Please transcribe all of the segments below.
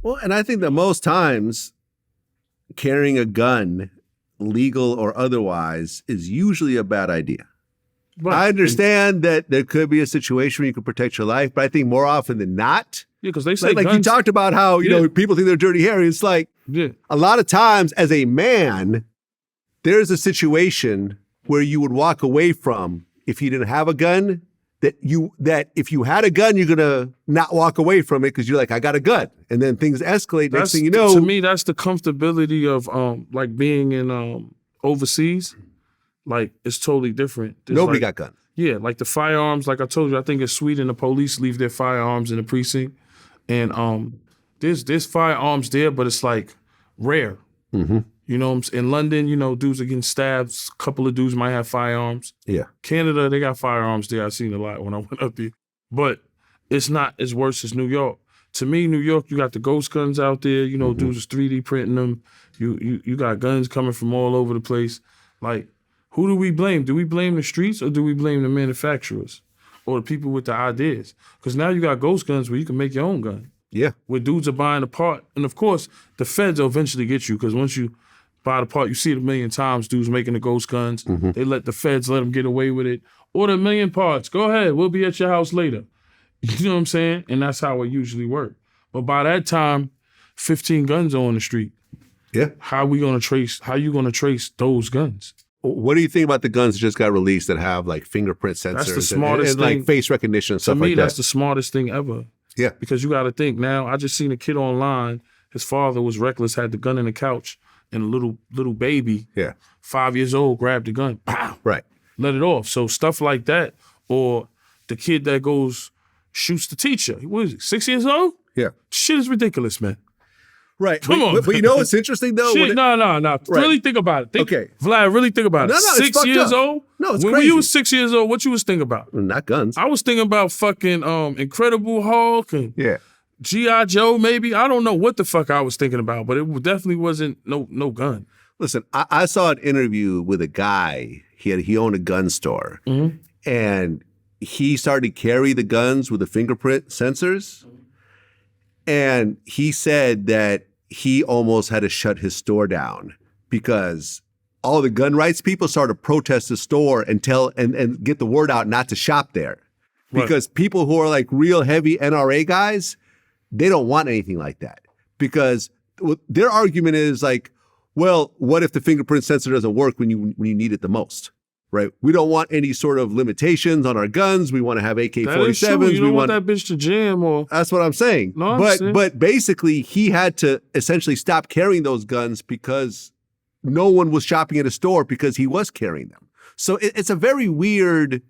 Well, and I think that most times carrying a gun, legal or otherwise, is usually a bad idea. Right. I understand that there could be a situation where you can protect your life, but I think more often than not, because they say like you talked about how, you know, people think they're dirty Harry. It's like a lot of times as a man, there's a situation where you would walk away from if you didn't have a gun, that if you had a gun, you're going to not walk away from it because you're like, I got a gun. And then things escalate. Next thing you know. To me, that's the comfortability of like being in overseas. Like, it's totally different. Nobody got guns. Yeah, like the firearms, like I told you, I think in Sweden, the police leave their firearms in the precinct. And there's firearms there, but it's like rare. Mm-hmm. You know, in London, you know, dudes are getting stabbed. A couple of dudes might have firearms. Yeah. Canada, they got firearms there. I seen a lot when I went up there. But it's not as worse as New York. To me, New York, you got the ghost guns out there. You know, dudes is 3D printing them. You got guns coming from all over the place. Like, who do we blame? Do we blame the streets or do we blame the manufacturers or the people with the ideas? Because now you got ghost guns where you can make your own gun. Yeah. Where dudes are buying a part. And of course, the feds will eventually get you because once you buy the part, you see it a million times, dudes making the ghost guns. Mm-hmm. They let the feds let them get away with it. Order a million parts. Go ahead. We'll be at your house later. You know what I'm saying? And that's how it usually works. But by that time, 15 guns are on the street. Yeah. How you gonna trace those guns? What do you think about the guns that just got released that have like fingerprint sensors that's the smartest and like face recognition and stuff like that? To me, that's the smartest thing ever. Yeah. Because you got to think now, I just seen a kid online, his father was reckless, had the gun in the couch, and a little baby, 5 years old, grabbed the gun, pow, right, let it off. So stuff like that, or the kid that goes, shoots the teacher. What is he, 6 years old? Yeah. Shit is ridiculous, man. Right. Come on. But you know what's interesting, though? No. Right. Really think about it. Okay. Vlad, really think about it. No, 6 years old? No, it's when crazy. When you was 6 years old, what you was thinking about? Not guns. I was thinking about fucking Incredible Hulk and G.I. Joe, maybe. I don't know what the fuck I was thinking about, but it definitely wasn't no gun. Listen, I saw an interview with a guy. He owned a gun store, and he started to carry the guns with the fingerprint sensors. And he said that he almost had to shut his store down because all the gun rights people started to protest the store and get the word out not to shop there. Because people who are like real heavy NRA guys, they don't want anything like that. Because their argument is like, well, what if the fingerprint sensor doesn't work when you need it the most? Right? We don't want any sort of limitations on our guns. We want to have AK-47s. You don't want that bitch to jam or... That's what I'm saying. No, but basically, he had to essentially stop carrying those guns because no one was shopping at a store because he was carrying them. So it's a very weird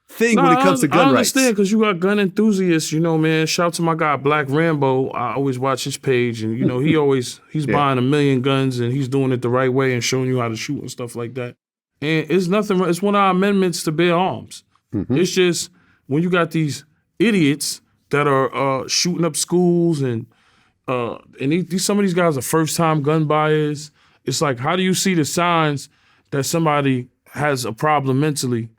thing when it comes to gun rights. I understand because you got gun enthusiasts, you know, man. Shout out to my guy, Black Rambo. I always watch his page and, you know, he's buying 1 million guns and he's doing it the right way and showing you how to shoot and stuff like that. And it's nothing. It's one of our amendments to bear arms. It's just when you got these idiots that are shooting up schools and some of these guys are first-time gun buyers. It's like, how do you see the signs that somebody has a problem mentally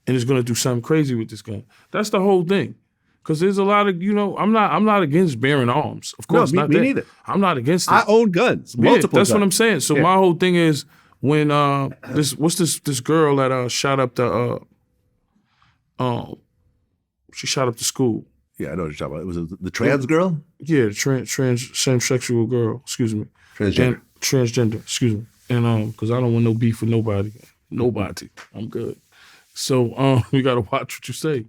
and is going to do something crazy with this gun? That's the whole thing. Because there's a lot of, you know, I'm not against bearing arms. Of course, me neither. I'm not against it. I own guns, multiple That's guns. what I'm saying. So my whole thing is, when this girl that shot up she shot up the school. Yeah, I know what you're talking about. It was the trans girl? Yeah, the transsexual girl, excuse me. Transgender, excuse me. And because I don't want no beef with nobody. I'm good. So we gotta watch what you say.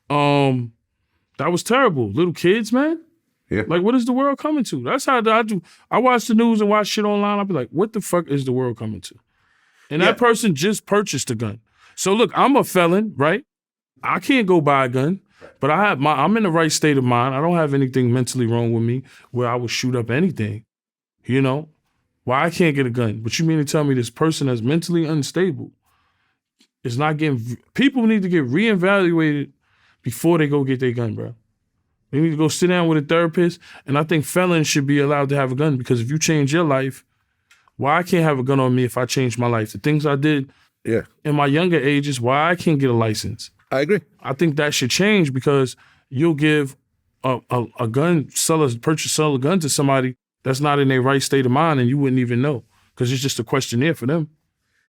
That was terrible. Little kids, man. Yeah. Like, what is the world coming to? That's how I do. I watch the news and watch shit online. I'll be like, what the fuck is the world coming to? And that person just purchased a gun. So look, I'm a felon, right? I can't go buy a gun, but I'm in the right state of mind. I don't have anything mentally wrong with me where I would shoot up anything. You know? Why I can't get a gun? But you mean to tell me this person that's mentally unstable is not getting... People need to get reevaluated before they go get their gun, bro. They need to go sit down with a therapist, and I think felons should be allowed to have a gun because if you change your life, why I can't have a gun on me if I change my life? The things I did in my younger ages, why I can't get a license? I agree. I think that should change because you'll give a gun seller sell a gun to somebody that's not in their right state of mind, and you wouldn't even know because it's just a questionnaire for them.